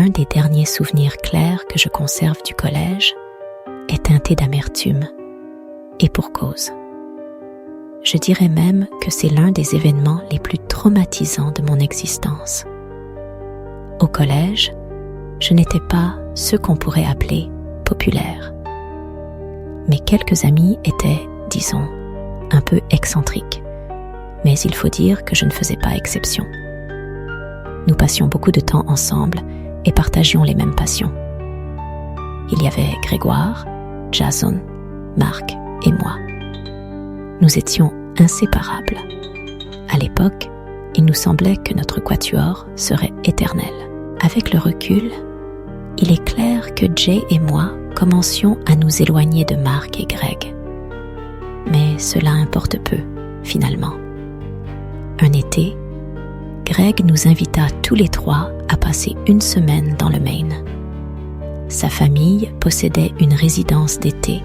un des derniers souvenirs clairs que je conserve du collège est teinté d'amertume, et pour cause. Je dirais même que c'est l'un des événements les plus traumatisants de mon existence. Au collège, je n'étais pas ce qu'on pourrait appeler populaire. Mes quelques amis étaient, disons, un peu excentriques, mais il faut dire que je ne faisais pas exception. Nous passions beaucoup de temps ensemble et partagions les mêmes passions. Il y avait Grégoire, Jason, Marc et moi. Nous étions inséparables. À l'époque, il nous semblait que notre quatuor serait éternel. Avec le recul, il est clair que Jay et moi commencions à nous éloigner de Marc et Greg. Mais cela importe peu, finalement. Un été, Greg nous invita tous les trois à passer une semaine dans le Maine. Sa famille possédait une résidence d'été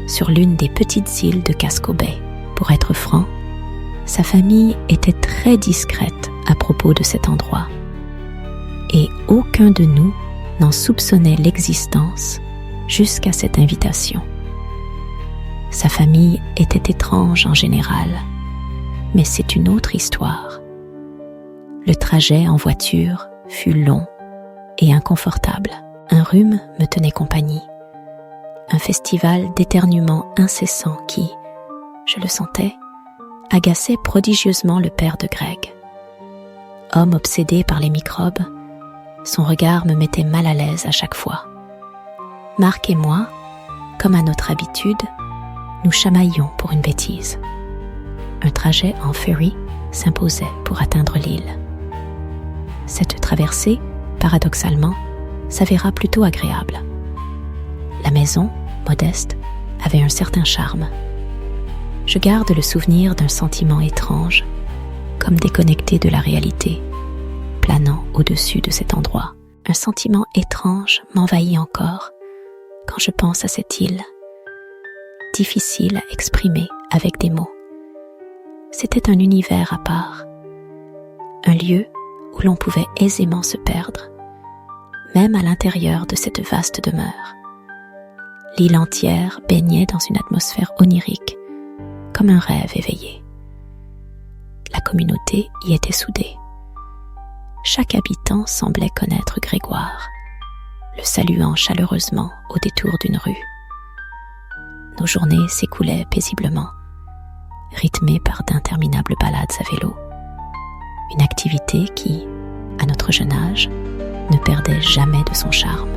sur l'une des petites îles de Casco Bay. Pour être franc, sa famille était très discrète à propos de cet endroit. Et aucun de nous n'en soupçonnait l'existence jusqu'à cette invitation. Sa famille était étrange en général, mais c'est une autre histoire. Le trajet en voiture fut long et inconfortable. Un rhume me tenait compagnie. Un festival d'éternuements incessants qui, je le sentais, agaçait prodigieusement le père de Greg. Homme obsédé par les microbes, son regard me mettait mal à l'aise à chaque fois. Marc et moi, comme à notre habitude, nous chamaillions pour une bêtise. Un trajet en ferry s'imposait pour atteindre l'île. Cette traversée, paradoxalement, s'avéra plutôt agréable. La maison, modeste, avait un certain charme. Je garde le souvenir d'un sentiment étrange, comme déconnecté de la réalité, planant au-dessus de cet endroit. Un sentiment étrange m'envahit encore quand je pense à cette île, difficile à exprimer avec des mots. C'était un univers à part, un lieu où l'on pouvait aisément se perdre, même à l'intérieur de cette vaste demeure. L'île entière baignait dans une atmosphère onirique, comme un rêve éveillé. La communauté y était soudée. Chaque habitant semblait connaître Grégoire, le saluant chaleureusement au détour d'une rue. Nos journées s'écoulaient paisiblement, rythmées par d'interminables balades à vélo. Une activité qui, à notre jeune âge, ne perdait jamais de son charme.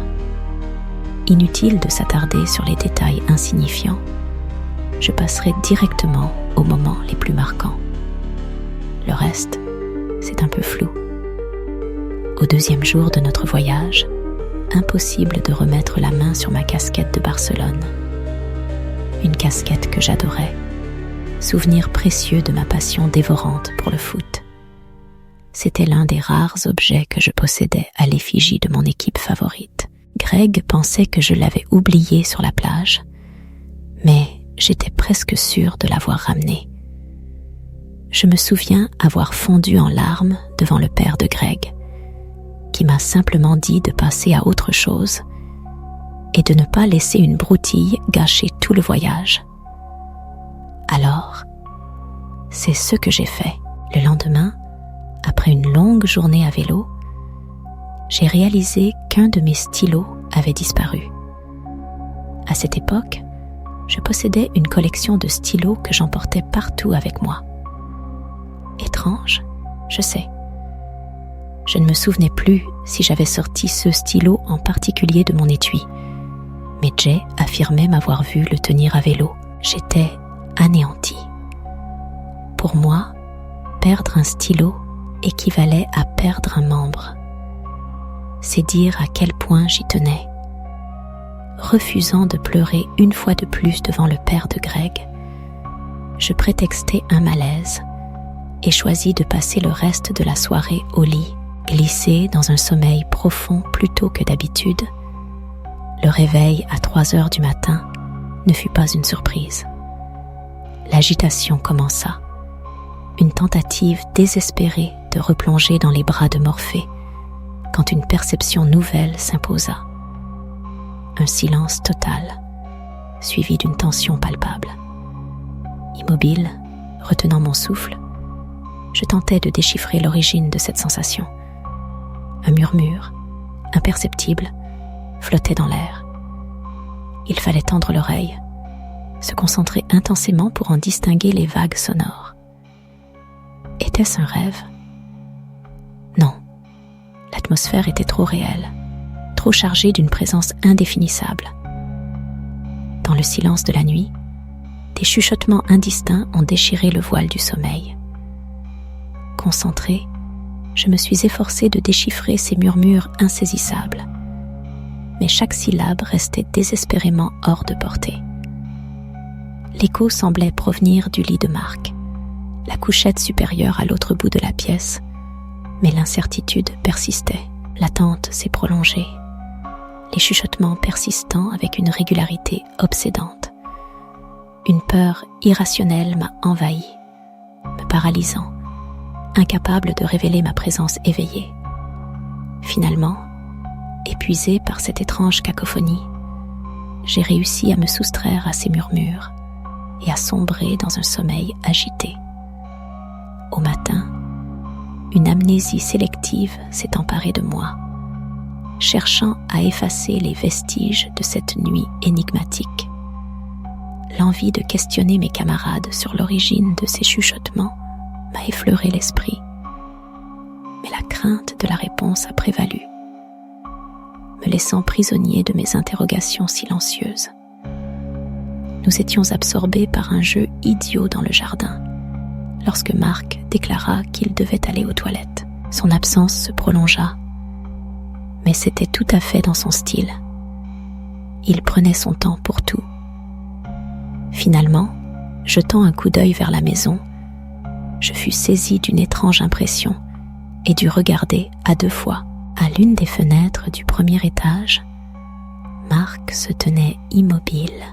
Inutile de s'attarder sur les détails insignifiants, je passerai directement aux moments les plus marquants. Le reste, c'est un peu flou. Au deuxième jour de notre voyage, impossible de remettre la main sur ma casquette de Barcelone. Une casquette que j'adorais, souvenir précieux de ma passion dévorante pour le foot. C'était l'un des rares objets que je possédais à l'effigie de mon équipe favorite. Greg pensait que je l'avais oublié sur la plage, mais j'étais presque sûre de l'avoir ramené. Je me souviens avoir fondu en larmes devant le père de Greg, qui m'a simplement dit de passer à autre chose et de ne pas laisser une broutille gâcher tout le voyage. Alors, c'est ce que j'ai fait. Le lendemain, après une longue journée à vélo, j'ai réalisé qu'un de mes stylos avait disparu. À cette époque, je possédais une collection de stylos que j'emportais partout avec moi. Étrange, je sais. Je ne me souvenais plus si j'avais sorti ce stylo en particulier de mon étui, mais Jay affirmait m'avoir vu le tenir à vélo. J'étais anéantie. Pour moi, perdre un stylo équivalait à perdre un membre. C'est dire à quel point j'y tenais. Refusant de pleurer une fois de plus devant le père de Greg, je prétextai un malaise et choisis de passer le reste de la soirée au lit, glissé dans un sommeil profond plutôt que d'habitude. Le réveil à 3 heures du matin ne fut pas une surprise. L'agitation commença, une tentative désespérée de replonger dans les bras de Morphée, quand une perception nouvelle s'imposa. Un silence total, suivi d'une tension palpable. Immobile, retenant mon souffle, je tentais de déchiffrer l'origine de cette sensation. Un murmure, imperceptible, flottait dans l'air. Il fallait tendre l'oreille, se concentrer intensément pour en distinguer les vagues sonores. Était-ce un rêve ? Non. L'atmosphère était trop réelle, trop chargée d'une présence indéfinissable. Dans le silence de la nuit, des chuchotements indistincts ont déchiré le voile du sommeil. Concentrée, je me suis efforcée de déchiffrer ces murmures insaisissables. Mais chaque syllabe restait désespérément hors de portée. L'écho semblait provenir du lit de Marc, la couchette supérieure à l'autre bout de la pièce, mais l'incertitude persistait. L'attente s'est prolongée, les chuchotements persistant avec une régularité obsédante. Une peur irrationnelle m'a envahi, me paralysant, incapable de révéler ma présence éveillée. Finalement, épuisée par cette étrange cacophonie, j'ai réussi à me soustraire à ces murmures et à sombrer dans un sommeil agité. Au matin, une amnésie sélective s'est emparée de moi, cherchant à effacer les vestiges de cette nuit énigmatique. L'envie de questionner mes camarades sur l'origine de ces chuchotements m'a effleuré l'esprit, mais la crainte de la réponse a prévalu, me laissant prisonnier de mes interrogations silencieuses. Nous étions absorbés par un jeu idiot dans le jardin, lorsque Marc déclara qu'il devait aller aux toilettes. Son absence se prolongea, mais c'était tout à fait dans son style. Il prenait son temps pour tout. Finalement, jetant un coup d'œil vers la maison, je fus saisie d'une étrange impression et dus regarder à deux fois. À l'une des fenêtres du premier étage, Marc se tenait immobile,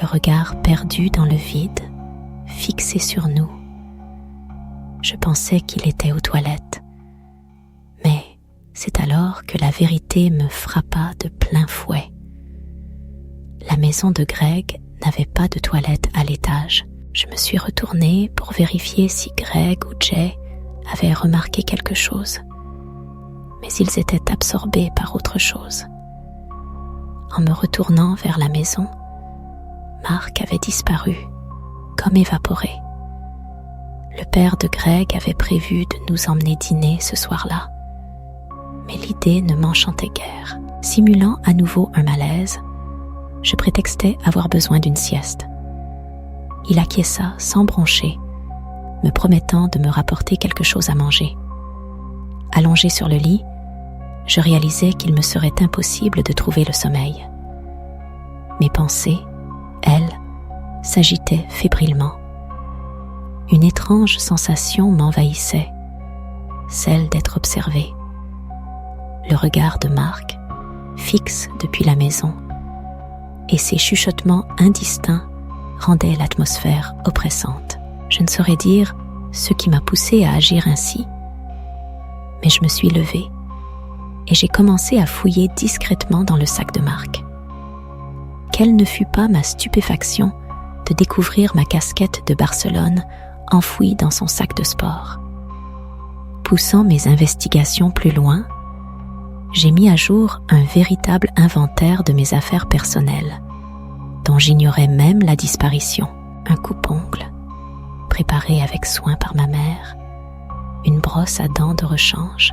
le regard perdu dans le vide, fixé sur nous. Je pensais qu'il était aux toilettes, mais c'est alors que la vérité me frappa de plein fouet. La maison de Greg n'avait pas de toilette à l'étage. Je me suis retournée pour vérifier si Greg ou Jay avaient remarqué quelque chose, mais ils étaient absorbés par autre chose. En me retournant vers la maison, Marc avait disparu, comme évaporé. Le père de Greg avait prévu de nous emmener dîner ce soir-là, mais l'idée ne m'enchantait guère. Simulant à nouveau un malaise, je prétextais avoir besoin d'une sieste. Il acquiesça sans broncher, me promettant de me rapporter quelque chose à manger. Allongé sur le lit, je réalisais qu'il me serait impossible de trouver le sommeil. Mes pensées, elles, s'agitaient fébrilement. Une étrange sensation m'envahissait, celle d'être observée. Le regard de Marc, fixe depuis la maison, et ses chuchotements indistincts rendaient l'atmosphère oppressante. Je ne saurais dire ce qui m'a poussée à agir ainsi, mais je me suis levée et j'ai commencé à fouiller discrètement dans le sac de Marc. Quelle ne fut pas ma stupéfaction de découvrir ma casquette de Barcelone enfouie dans son sac de sport. Poussant mes investigations plus loin, j'ai mis à jour un véritable inventaire de mes affaires personnelles, dont j'ignorais même la disparition. Un coupe-ongle, préparé avec soin par ma mère, une brosse à dents de rechange,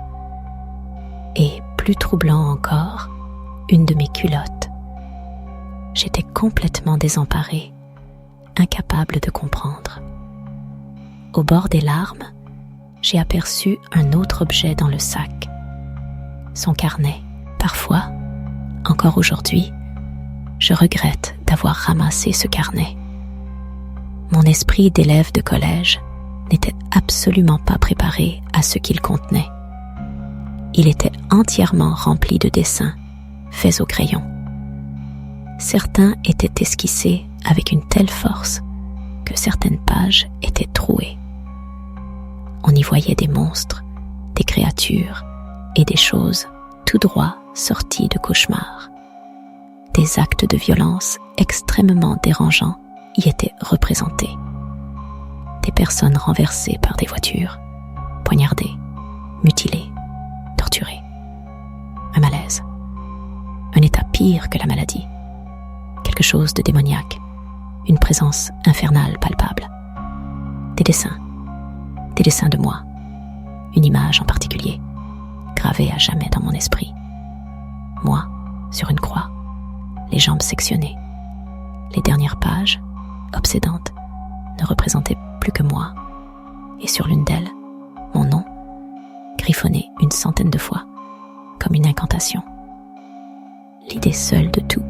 et, plus troublant encore, une de mes culottes. J'étais complètement désemparée, incapable de comprendre. Au bord des larmes, j'ai aperçu un autre objet dans le sac, son carnet. Parfois, encore aujourd'hui, je regrette d'avoir ramassé ce carnet. Mon esprit d'élève de collège n'était absolument pas préparé à ce qu'il contenait. Il était entièrement rempli de dessins, faits au crayon. Certains étaient esquissés avec une telle force que certaines pages étaient trouées. On y voyait des monstres, des créatures, et des choses tout droit sorties de cauchemars. Des actes de violence extrêmement dérangeants y étaient représentés. Des personnes renversées par des voitures, poignardées, mutilées, torturées. Un malaise. Un état pire que la maladie. Quelque chose de démoniaque. Une présence infernale palpable. Des dessins de moi. Une image en particulier, gravée à jamais dans mon esprit. Moi, sur une croix, les jambes sectionnées. Les dernières pages, obsédantes, ne représentaient plus que moi. Et sur l'une d'elles, mon nom, griffonné une centaine de fois, comme une incantation. L'idée seule de tout.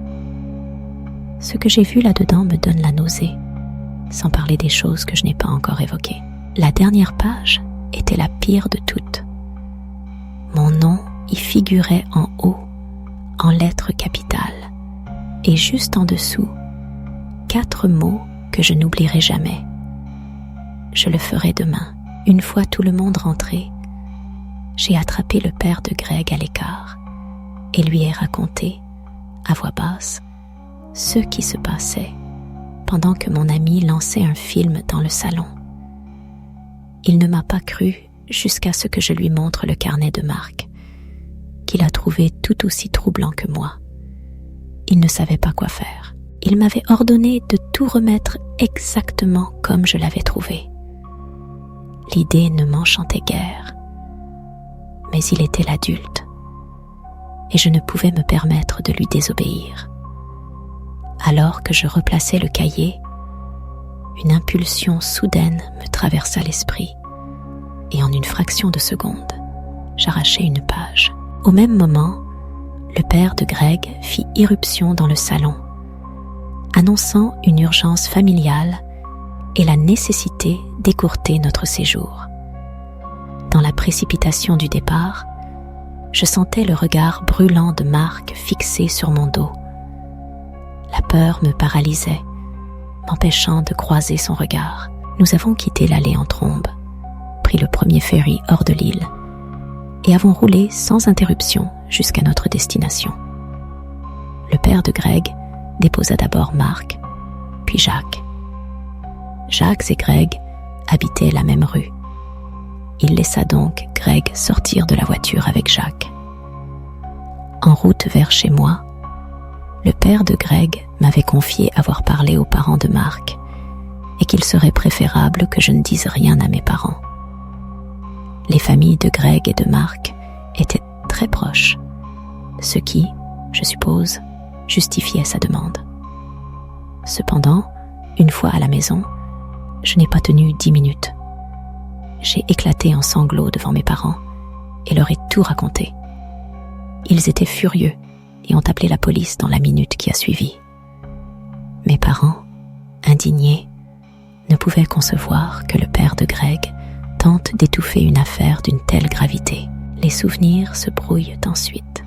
Ce que j'ai vu là-dedans me donne la nausée, sans parler des choses que je n'ai pas encore évoquées. La dernière page était la pire de toutes. Mon nom y figurait en haut, en lettres capitales, et juste en dessous, 4 mots que je n'oublierai jamais. Je le ferai demain. Une fois tout le monde rentré, j'ai attrapé le père de Greg à l'écart et lui ai raconté, à voix basse, ce qui se passait pendant que mon ami lançait un film dans le salon. Il ne m'a pas cru jusqu'à ce que je lui montre le carnet de Marc, qu'il a trouvé tout aussi troublant que moi. Il ne savait pas quoi faire. Il m'avait ordonné de tout remettre exactement comme je l'avais trouvé. L'idée ne m'enchantait guère, mais il était l'adulte, et je ne pouvais me permettre de lui désobéir. Alors que je replaçais le cahier, une impulsion soudaine me traversa l'esprit, et en une fraction de seconde, j'arrachai une page. Au même moment, le père de Greg fit irruption dans le salon, annonçant une urgence familiale et la nécessité d'écourter notre séjour. Dans la précipitation du départ, je sentais le regard brûlant de Marc fixé sur mon dos. La peur me paralysait, m'empêchant de croiser son regard. Nous avons quitté l'allée en trombe, pris le premier ferry hors de l'île et avons roulé sans interruption jusqu'à notre destination. Le père de Greg déposa d'abord Marc, puis Jacques. Jacques et Greg habitaient la même rue. Il laissa donc Greg sortir de la voiture avec Jacques. En route vers chez moi, le père de Greg m'avait confié avoir parlé aux parents de Marc et qu'il serait préférable que je ne dise rien à mes parents. Les familles de Greg et de Marc étaient très proches, ce qui, je suppose, justifiait sa demande. Cependant, une fois à la maison, je n'ai pas tenu 10 minutes. J'ai éclaté en sanglots devant mes parents et leur ai tout raconté. Ils étaient furieux et ont appelé la police dans la minute qui a suivi. Mes parents, indignés, ne pouvaient concevoir que le père de Greg tente d'étouffer une affaire d'une telle gravité. Les souvenirs se brouillent ensuite.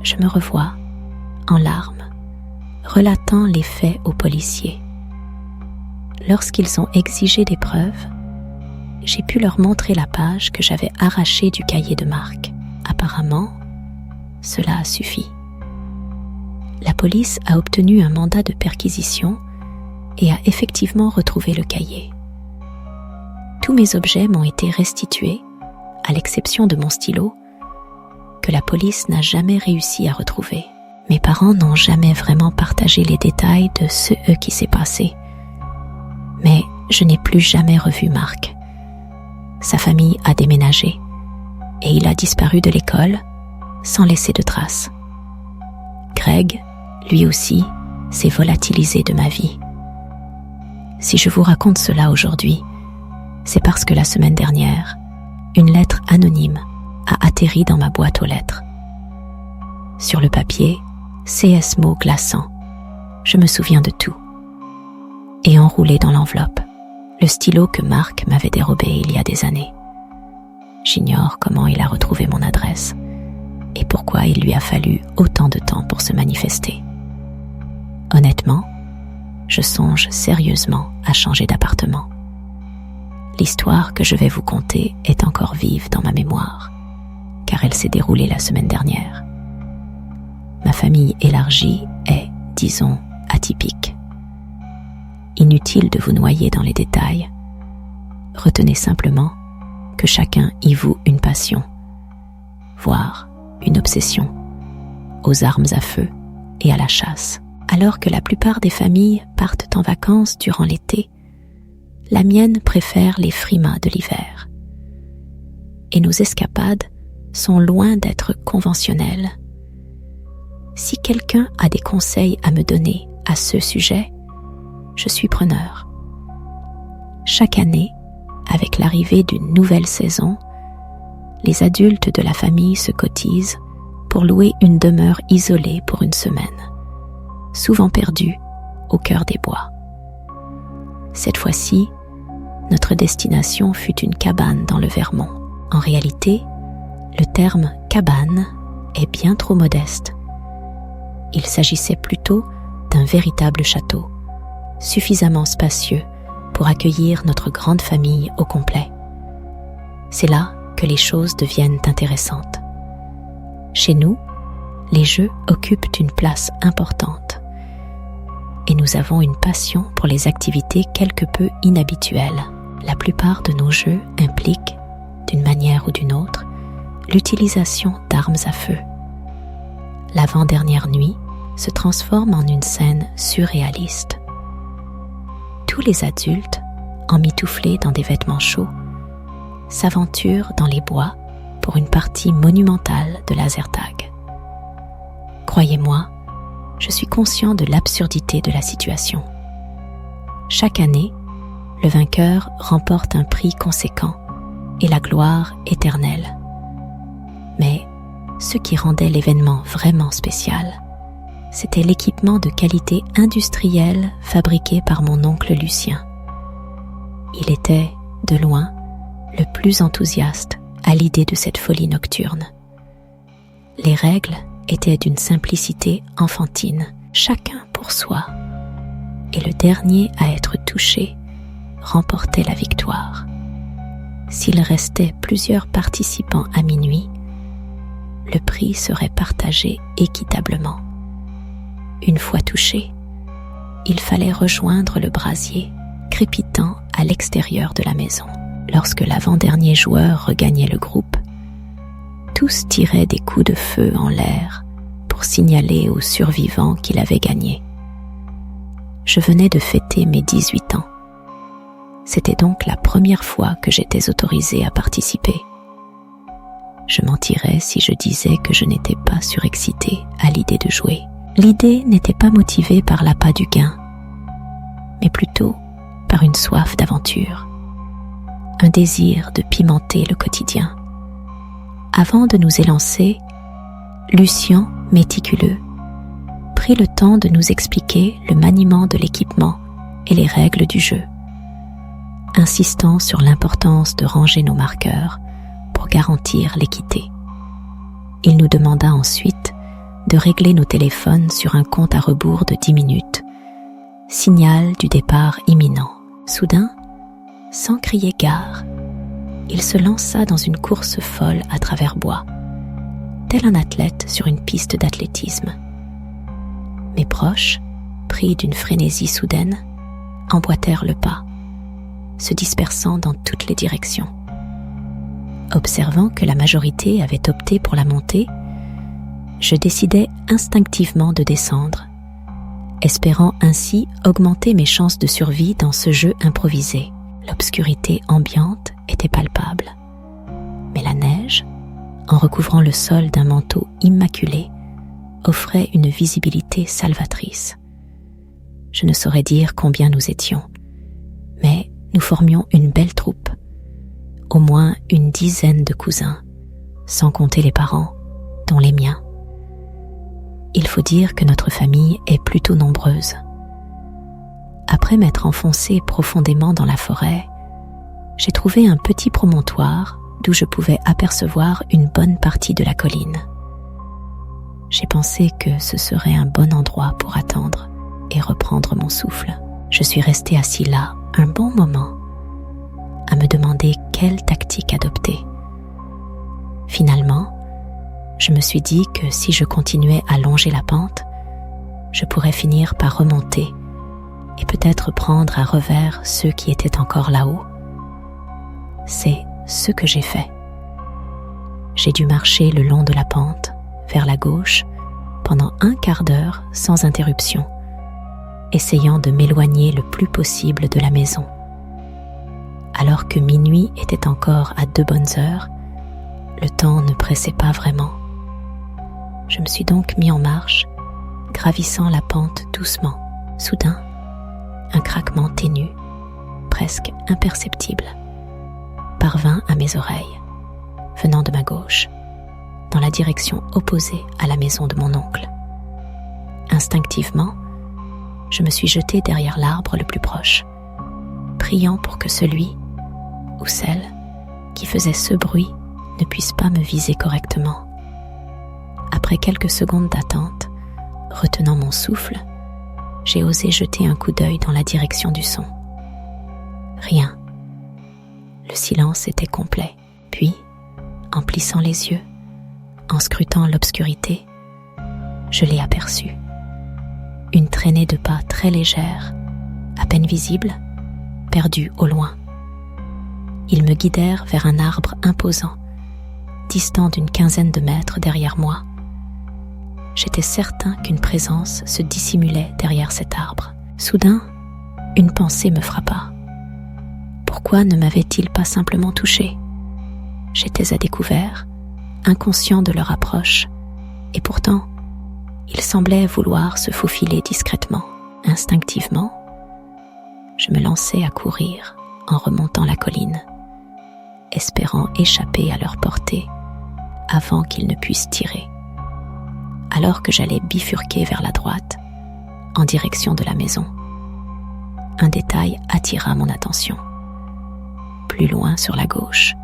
Je me revois, en larmes, relatant les faits aux policiers. Lorsqu'ils ont exigé des preuves, j'ai pu leur montrer la page que j'avais arrachée du cahier de Marc. Apparemment, cela a suffi. La police a obtenu un mandat de perquisition et a effectivement retrouvé le cahier. Tous mes objets m'ont été restitués, à l'exception de mon stylo, que la police n'a jamais réussi à retrouver. Mes parents n'ont jamais vraiment partagé les détails de ce qui s'est passé. Mais je n'ai plus jamais revu Marc. Sa famille a déménagé et il a disparu de l'école sans laisser de traces. Greg, lui aussi, s'est volatilisé de ma vie. Si je vous raconte cela aujourd'hui, c'est parce que la semaine dernière, une lettre anonyme a atterri dans ma boîte aux lettres. Sur le papier, CS mots glaçants. Je me souviens de tout. Et enroulé dans l'enveloppe, le stylo que Marc m'avait dérobé il y a des années. J'ignore comment il a retrouvé mon adresse et pourquoi il lui a fallu autant de temps pour se manifester. Honnêtement, je songe sérieusement à changer d'appartement. L'histoire que je vais vous conter est encore vive dans ma mémoire car elle s'est déroulée la semaine dernière. Ma famille élargie est, disons, atypique. Inutile de vous noyer dans les détails. Retenez simplement que chacun y voue une passion, voire une obsession, aux armes à feu et à la chasse. Alors que la plupart des familles partent en vacances durant l'été, la mienne préfère les frimas de l'hiver. Et nos escapades sont loin d'être conventionnelles. Si quelqu'un a des conseils à me donner à ce sujet, je suis preneur. Chaque année, avec l'arrivée d'une nouvelle saison, les adultes de la famille se cotisent pour louer une demeure isolée pour une semaine, souvent perdue au cœur des bois. Cette fois-ci, notre destination fut une cabane dans le Vermont. En réalité, le terme « cabane » est bien trop modeste. Il s'agissait plutôt d'un véritable château, suffisamment spacieux pour accueillir notre grande famille au complet. C'est là que les choses deviennent intéressantes. Chez nous, les jeux occupent une place importante et nous avons une passion pour les activités quelque peu inhabituelles. La plupart de nos jeux impliquent, d'une manière ou d'une autre, l'utilisation d'armes à feu. L'avant-dernière nuit se transforme en une scène surréaliste. Tous les adultes, emmitouflés dans des vêtements chauds, s'aventurent dans les bois pour une partie monumentale de laser tag. Croyez-moi, je suis conscient de l'absurdité de la situation. Chaque année, le vainqueur remporte un prix conséquent et la gloire éternelle. Mais ce qui rendait l'événement vraiment spécial, c'était l'équipement de qualité industrielle fabriqué par mon oncle Lucien. Il était, de loin, le plus enthousiaste à l'idée de cette folie nocturne. Les règles étaient d'une simplicité enfantine, chacun pour soi, et le dernier à être touché remportait la victoire. S'il restait plusieurs participants à minuit, le prix serait partagé équitablement. Une fois touché, il fallait rejoindre le brasier crépitant à l'extérieur de la maison. Lorsque l'avant-dernier joueur regagnait le groupe, tous tiraient des coups de feu en l'air pour signaler aux survivants qu'il avait gagné. Je venais de fêter mes 18 ans. C'était donc la première fois que j'étais autorisée à participer. Je mentirais si je disais que je n'étais pas surexcitée à l'idée de jouer. L'idée n'était pas motivée par l'appât du gain, mais plutôt par une soif d'aventure, un désir de pimenter le quotidien. Avant de nous élancer, Lucien, méticuleux, prit le temps de nous expliquer le maniement de l'équipement et les règles du jeu, insistant sur l'importance de ranger nos marqueurs pour garantir l'équité. Il nous demanda ensuite de régler nos téléphones sur un compte à rebours de 10 minutes, signal du départ imminent. Soudain, sans crier gare, il se lança dans une course folle à travers bois, tel un athlète sur une piste d'athlétisme. Mes proches, pris d'une frénésie soudaine, emboîtèrent le pas, se dispersant dans toutes les directions. Observant que la majorité avait opté pour la montée, je décidai instinctivement de descendre, espérant ainsi augmenter mes chances de survie dans ce jeu improvisé. L'obscurité ambiante était palpable, mais la neige, en recouvrant le sol d'un manteau immaculé, offrait une visibilité salvatrice. Je ne saurais dire combien nous étions, mais nous formions une belle troupe, au moins une dizaine de cousins, sans compter les parents, dont les miens. Il faut dire que notre famille est plutôt nombreuse. Après m'être enfoncé profondément dans la forêt, j'ai trouvé un petit promontoire d'où je pouvais apercevoir une bonne partie de la colline. J'ai pensé que ce serait un bon endroit pour attendre et reprendre mon souffle. Je suis resté assis là un bon moment, à me demander quelle tactique adopter. Finalement, Je me suis dit que si je continuais à longer la pente, je pourrais finir par remonter et peut-être prendre à revers ceux qui étaient encore là-haut. C'est ce que j'ai fait. J'ai dû marcher le long de la pente, vers la gauche, pendant un quart d'heure sans interruption, essayant de m'éloigner le plus possible de la maison. Alors que minuit était encore à 2 bonnes heures, le temps ne pressait pas vraiment. Je me suis donc mis en marche, gravissant la pente doucement. Soudain, un craquement ténu, presque imperceptible, parvint à mes oreilles, venant de ma gauche, dans la direction opposée à la maison de mon oncle. Instinctivement, je me suis jetée derrière l'arbre le plus proche, priant pour que celui ou celle qui faisait ce bruit ne puisse pas me viser correctement. Après quelques secondes d'attente, retenant mon souffle, j'ai osé jeter un coup d'œil dans la direction du son. Rien. Le silence était complet. Puis, en plissant les yeux, en scrutant l'obscurité, je l'ai aperçu. Une traînée de pas très légère, à peine visible, perdue au loin. Ils me guidèrent vers un arbre imposant, distant d'une quinzaine de mètres derrière moi. J'étais certain qu'une présence se dissimulait derrière cet arbre. Soudain, une pensée me frappa. Pourquoi ne m'avait-il pas simplement touché ? J'étais à découvert, inconscient de leur approche, et pourtant, ils semblaient vouloir se faufiler discrètement. Instinctivement, je me lançai à courir en remontant la colline, espérant échapper à leur portée avant qu'ils ne puissent tirer. Alors que j'allais bifurquer vers la droite, en direction de la maison, un détail attira mon attention. Plus loin sur la gauche,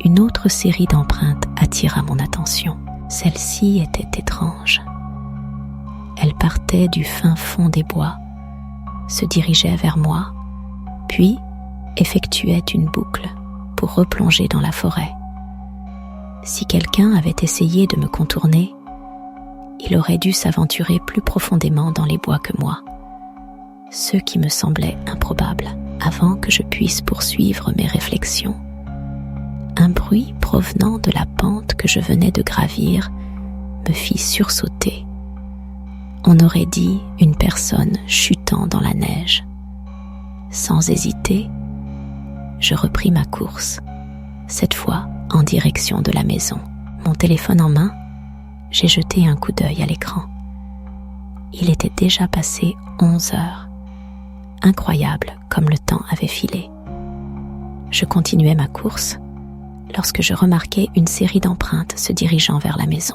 une autre série d'empreintes attira mon attention. Celle-ci était étrange. Elle partait du fin fond des bois, se dirigeait vers moi, puis effectuait une boucle pour replonger dans la forêt. Si quelqu'un avait essayé de me contourner, il aurait dû s'aventurer plus profondément dans les bois que moi, ce qui me semblait improbable. Avant que je puisse poursuivre mes réflexions, un bruit provenant de la pente que je venais de gravir me fit sursauter. On aurait dit une personne chutant dans la neige. Sans hésiter, je repris ma course, cette fois en direction de la maison. Mon téléphone en main, j'ai jeté un coup d'œil à l'écran. Il était déjà passé 11 heures. Incroyable comme le temps avait filé. Je continuais ma course lorsque je remarquai une série d'empreintes se dirigeant vers la maison.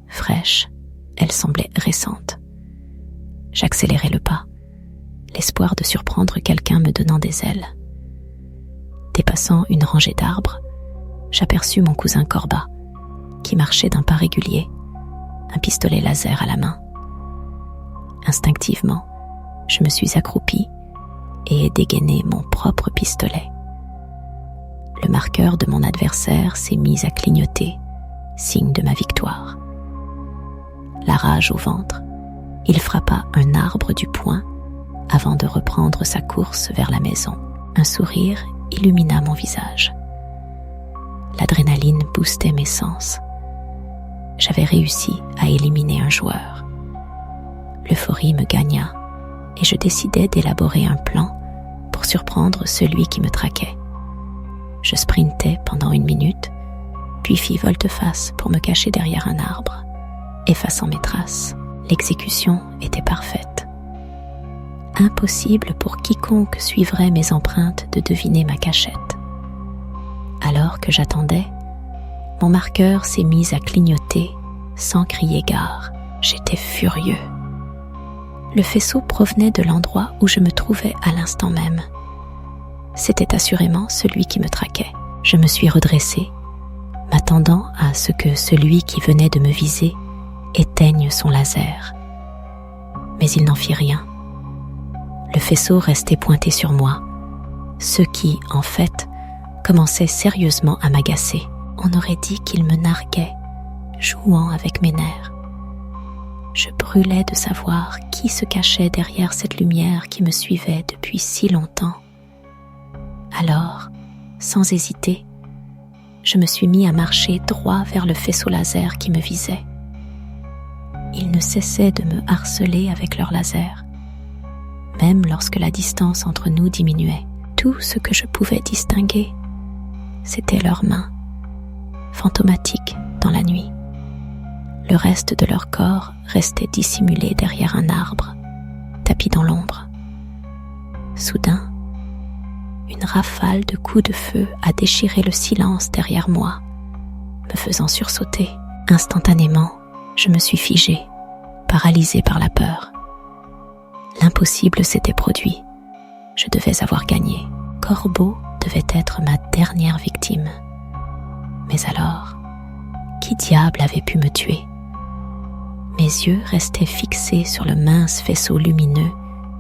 Fraîche, elle semblait récente. J'accélérai le pas, l'espoir de surprendre quelqu'un me donnant des ailes. Dépassant une rangée d'arbres, j'aperçus mon cousin Corba, qui marchait d'un pas régulier, un pistolet laser à la main. Instinctivement, je me suis accroupie et ai dégainé mon propre pistolet. Le marqueur de mon adversaire s'est mis à clignoter, signe de ma victoire. La rage au ventre, il frappa un arbre du poing avant de reprendre sa course vers la maison. Un sourire illumina mon visage. L'adrénaline boostait mes sens. J'avais réussi à éliminer un joueur. L'euphorie me gagna et je décidai d'élaborer un plan pour surprendre celui qui me traquait. Je sprintai pendant 1 minute, puis fis volte-face pour me cacher derrière un arbre, effaçant mes traces. L'exécution était parfaite. Impossible pour quiconque suivrait mes empreintes de deviner ma cachette. Alors que j'attendais, mon marqueur s'est mis à clignoter sans crier gare. J'étais furieux. Le faisceau provenait de l'endroit où je me trouvais à l'instant même. C'était assurément celui qui me traquait. Je me suis redressée, m'attendant à ce que celui qui venait de me viser éteigne son laser. Mais il n'en fit rien. Le faisceau restait pointé sur moi, ce qui, en fait, commençait sérieusement à m'agacer. On aurait dit qu'il me narguait, jouant avec mes nerfs. Je brûlais de savoir qui se cachait derrière cette lumière qui me suivait depuis si longtemps. Alors, sans hésiter, je me suis mis à marcher droit vers le faisceau laser qui me visait. Ils ne cessaient de me harceler avec leurs lasers. Même lorsque la distance entre nous diminuait, tout ce que je pouvais distinguer, c'était leurs mains, fantomatiques dans la nuit. Le reste de leur corps restait dissimulé derrière un arbre, tapi dans l'ombre. Soudain, une rafale de coups de feu a déchiré le silence derrière moi, me faisant sursauter. Instantanément, je me suis figée, paralysée par la peur. L'impossible s'était produit. Je devais avoir gagné. Corbeau devait être ma dernière victime. Mais alors, qui diable avait pu me tuer ? Mes yeux restaient fixés sur le mince faisceau lumineux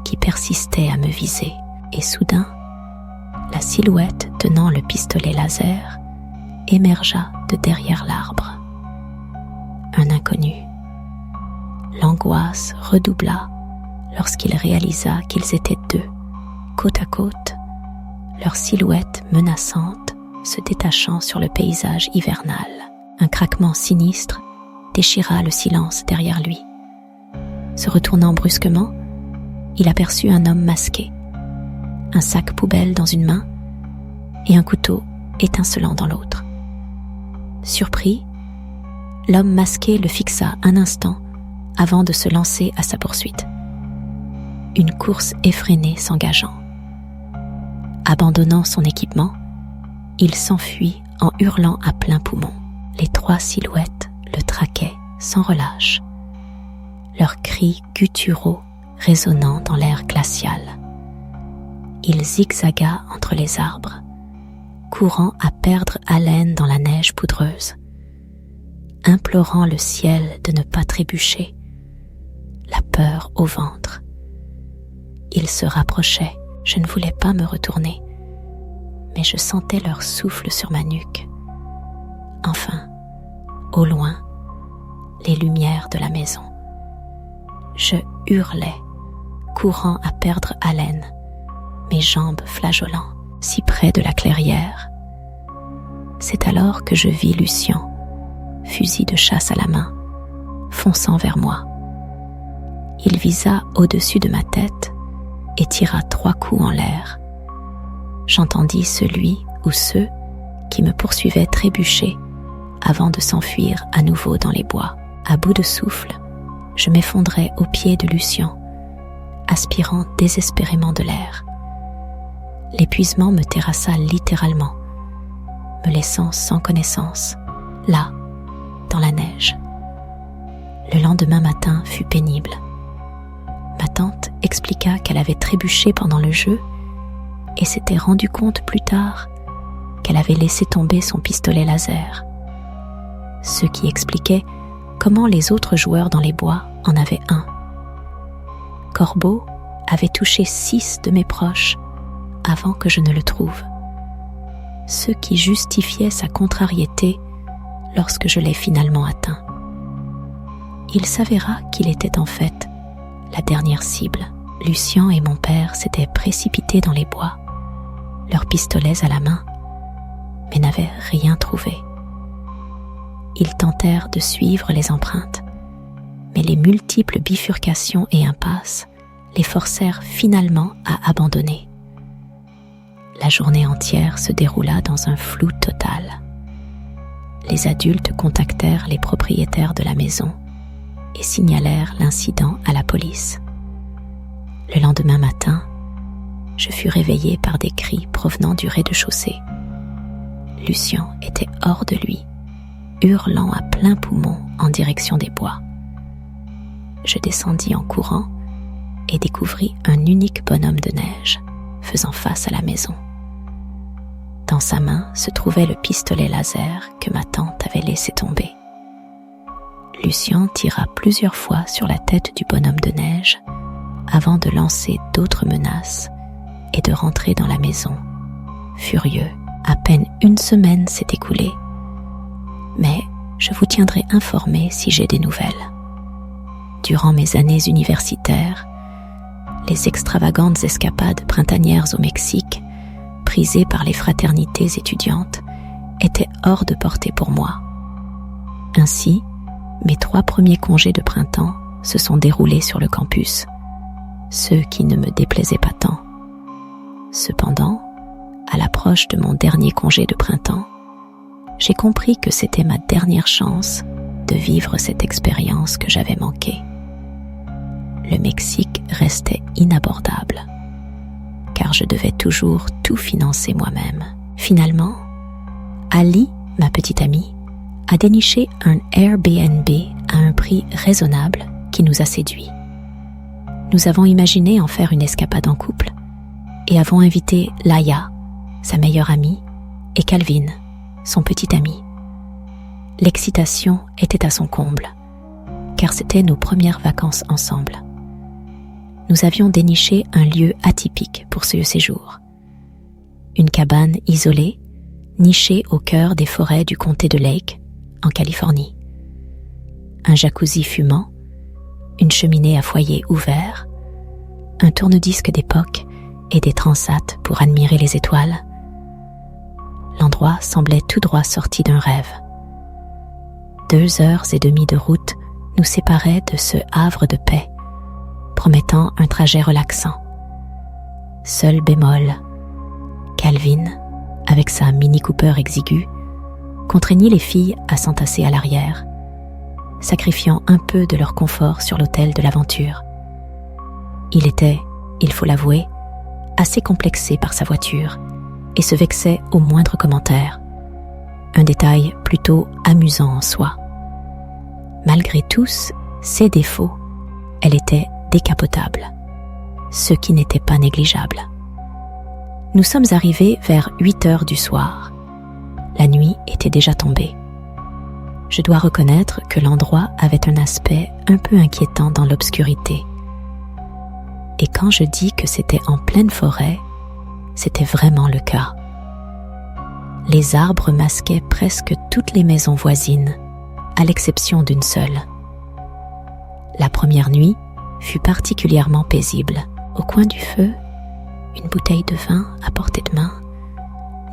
qui persistait à me viser. Et soudain, la silhouette tenant le pistolet laser émergea de derrière l'arbre. Un inconnu. L'angoisse redoubla lorsqu'il réalisa qu'ils étaient deux, côte à côte, leur silhouette menaçante se détachant sur le paysage hivernal. Un craquement sinistre déchira le silence derrière lui. Se retournant brusquement, il aperçut un homme masqué, un sac poubelle dans une main et un couteau étincelant dans l'autre. Surpris, l'homme masqué le fixa un instant avant de se lancer à sa poursuite. Une course effrénée s'engageant. Abandonnant son équipement, il s'enfuit en hurlant à plein poumon. Les trois silhouettes le traquaient sans relâche, leurs cris gutturaux résonnant dans l'air glacial. Il zigzaga entre les arbres, courant à perdre haleine dans la neige poudreuse, implorant le ciel de ne pas trébucher, la peur au ventre. Ils se rapprochaient, je ne voulais pas me retourner, mais je sentais leur souffle sur ma nuque. Enfin, au loin, les lumières de la maison. Je hurlais, courant à perdre haleine, mes jambes flageolant, si près de la clairière. C'est alors que je vis Lucien, fusil de chasse à la main, fonçant vers moi. Il visa au-dessus de ma tête et tira 3 coups en l'air. J'entendis celui ou ceux qui me poursuivaient trébucher avant de s'enfuir à nouveau dans les bois. À bout de souffle, je m'effondrais aux pieds de Lucien, aspirant désespérément de l'air. L'épuisement me terrassa littéralement, me laissant sans connaissance, là, dans la neige. Le lendemain matin fut pénible. Ma tante expliqua qu'elle avait trébuché pendant le jeu et s'était rendue compte plus tard qu'elle avait laissé tomber son pistolet laser. Ce qui expliquait comment les autres joueurs dans les bois en avaient un. Corbeau avait touché 6 de mes proches avant que je ne le trouve. Ce qui justifiait sa contrariété lorsque je l'ai finalement atteint. Il s'avéra qu'il était en fait la dernière cible. Lucien et mon père s'étaient précipités dans les bois, leurs pistolets à la main, mais n'avaient rien trouvé. Ils tentèrent de suivre les empreintes, mais les multiples bifurcations et impasses les forcèrent finalement à abandonner. La journée entière se déroula dans un flou total. Les adultes contactèrent les propriétaires de la maison et signalèrent l'incident à la police. Le lendemain matin, je fus réveillée par des cris provenant du rez-de-chaussée. Lucien était hors de lui, hurlant à plein poumon en direction des bois. Je descendis en courant et découvris un unique bonhomme de neige faisant face à la maison. Dans sa main se trouvait le pistolet laser que ma tante avait laissé tomber. Lucien tira plusieurs fois sur la tête du bonhomme de neige avant de lancer d'autres menaces et de rentrer dans la maison, furieux. À peine 1 semaine s'est écoulée, mais je vous tiendrai informé si j'ai des nouvelles. Durant mes années universitaires, les extravagantes escapades printanières au Mexique, prisées par les fraternités étudiantes, étaient hors de portée pour moi. Ainsi, mes 3 premiers congés de printemps se sont déroulés sur le campus, ceux qui ne me déplaisaient pas tant. Cependant, à l'approche de mon dernier congé de printemps, j'ai compris que c'était ma dernière chance de vivre cette expérience que j'avais manquée. Le Mexique restait inabordable, car je devais toujours tout financer moi-même. Finalement, Ali, ma petite amie, a déniché un Airbnb à un prix raisonnable qui nous a séduits. Nous avons imaginé en faire une escapade en couple et avons invité Laia, sa meilleure amie, et Calvin, son petit ami. L'excitation était à son comble, car c'était nos premières vacances ensemble. Nous avions déniché un lieu atypique pour ce séjour. Une cabane isolée, nichée au cœur des forêts du comté de Lake, en Californie. Un jacuzzi fumant, une cheminée à foyer ouvert, un tourne-disque d'époque et des transats pour admirer les étoiles. L'endroit semblait tout droit sorti d'un rêve. 2 heures et demie de route nous séparaient de ce havre de paix, promettant un trajet relaxant. Seul bémol, Calvin, avec sa Mini Cooper exiguë, contraignit les filles à s'entasser à l'arrière, sacrifiant un peu de leur confort sur l'autel de l'aventure. Il était, il faut l'avouer, assez complexé par sa voiture et se vexait au moindre commentaire, un détail plutôt amusant en soi. Malgré tous ses défauts, elle était décapotable, ce qui n'était pas négligeable. Nous sommes arrivés vers 8 heures du soir. La nuit était déjà tombée. Je dois reconnaître que l'endroit avait un aspect un peu inquiétant dans l'obscurité. Et quand je dis que c'était en pleine forêt, c'était vraiment le cas. Les arbres masquaient presque toutes les maisons voisines, à l'exception d'une seule. La première nuit fut particulièrement paisible. Au coin du feu, une bouteille de vin à portée de main,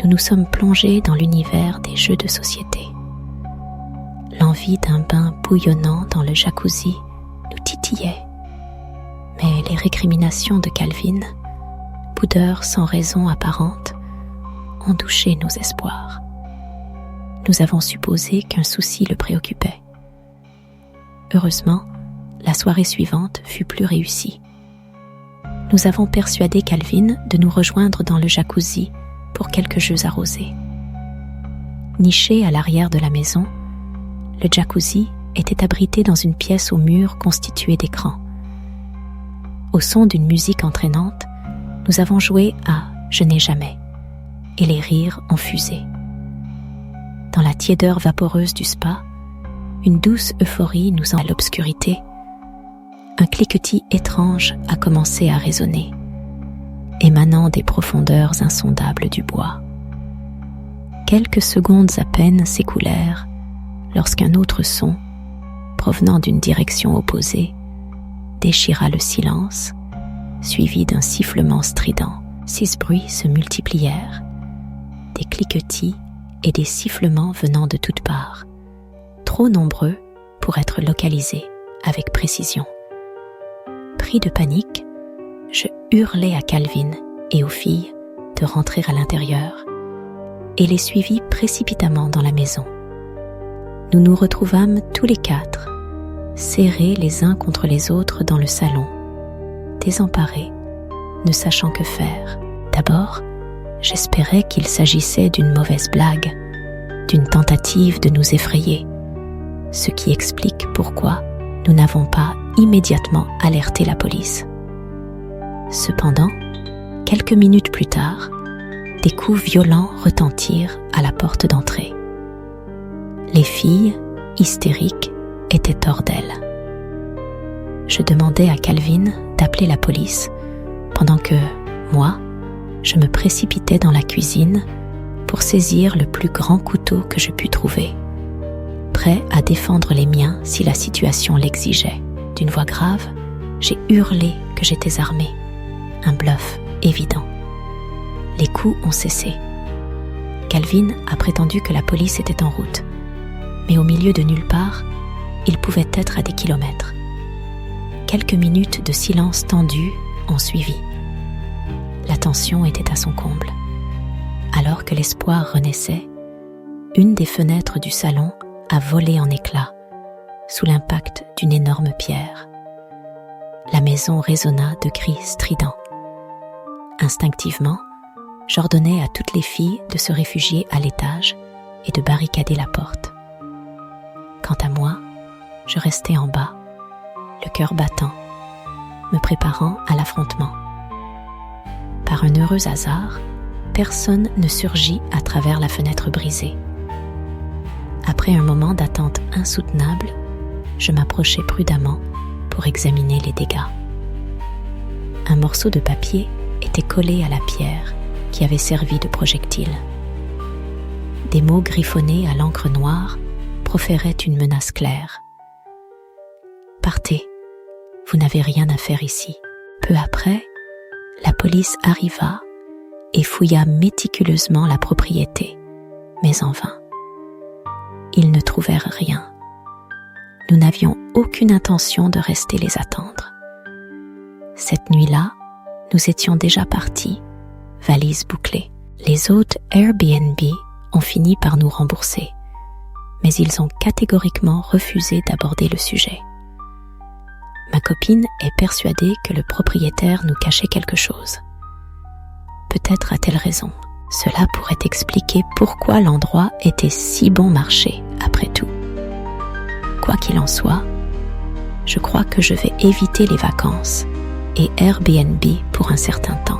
nous nous sommes plongés dans l'univers des jeux de société. L'envie d'un bain bouillonnant dans le jacuzzi nous titillait, mais les récriminations de Calvin, boudeur sans raison apparente, ont douché nos espoirs. Nous avons supposé qu'un souci le préoccupait. Heureusement, la soirée suivante fut plus réussie. Nous avons persuadé Calvin de nous rejoindre dans le jacuzzi pour quelques jeux arrosés. Niché à l'arrière de la maison, le jacuzzi était abrité dans une pièce au mur constituée d'écrans. Au son d'une musique entraînante, nous avons joué à « Je n'ai jamais » et les rires ont fusé. Dans la tiédeur vaporeuse du spa, une douce euphorie nous en à l'obscurité. Un cliquetis étrange a commencé à résonner, émanant des profondeurs insondables du bois. Quelques secondes à peine s'écoulèrent lorsqu'un autre son, provenant d'une direction opposée, déchira le silence, suivi d'un sifflement strident. 6 bruits se multiplièrent, des cliquetis et des sifflements venant de toutes parts, trop nombreux pour être localisés avec précision. Pris de panique, je hurlai à Calvin et aux filles de rentrer à l'intérieur et les suivis précipitamment dans la maison. Nous nous retrouvâmes tous les 4, serrés les uns contre les autres dans le salon, désemparés, ne sachant que faire. D'abord, j'espérais qu'il s'agissait d'une mauvaise blague, d'une tentative de nous effrayer, ce qui explique pourquoi nous n'avons pas immédiatement alerté la police. Cependant, quelques minutes plus tard, des coups violents retentirent à la porte d'entrée. Les filles, hystériques, étaient hors d'elles. Je demandai à Calvin d'appeler la police, pendant que, moi, je me précipitais dans la cuisine pour saisir le plus grand couteau que je pus trouver. prêt à défendre les miens si la situation l'exigeait. D'une voix grave, j'ai hurlé que j'étais armée. Un bluff évident. Les coups ont cessé. Calvin a prétendu que la police était en route, mais au milieu de nulle part, il pouvait être à des kilomètres. Quelques minutes de silence tendu ont suivi. La tension était à son comble. Alors que l'espoir renaissait, une des fenêtres du salon a volé en éclats, sous l'impact d'une énorme pierre. La maison résonna de cris stridents. Instinctivement, j'ordonnai à toutes les filles de se réfugier à l'étage et de barricader la porte. Quant à moi, je restais en bas, le cœur battant, me préparant à l'affrontement. Par un heureux hasard, personne ne surgit à travers la fenêtre brisée. Après un moment d'attente insoutenable, je m'approchai prudemment pour examiner les dégâts. Un morceau de papier était collé à la pierre qui avait servi de projectile. Des mots griffonnés à l'encre noire proféraient une menace claire. « Partez, vous n'avez rien à faire ici. » Peu après, la police arriva et fouilla méticuleusement la propriété, mais en vain. Ils ne trouvèrent rien. Nous n'avions aucune intention de rester les attendre. Cette nuit-là, nous étions déjà partis, valises bouclées. Les hôtes Airbnb ont fini par nous rembourser, mais ils ont catégoriquement refusé d'aborder le sujet. Ma copine est persuadée que le propriétaire nous cachait quelque chose. Peut-être a-t-elle raison. Cela pourrait expliquer pourquoi l'endroit était si bon marché, après tout. Quoi qu'il en soit, je crois que je vais éviter les vacances et Airbnb pour un certain temps.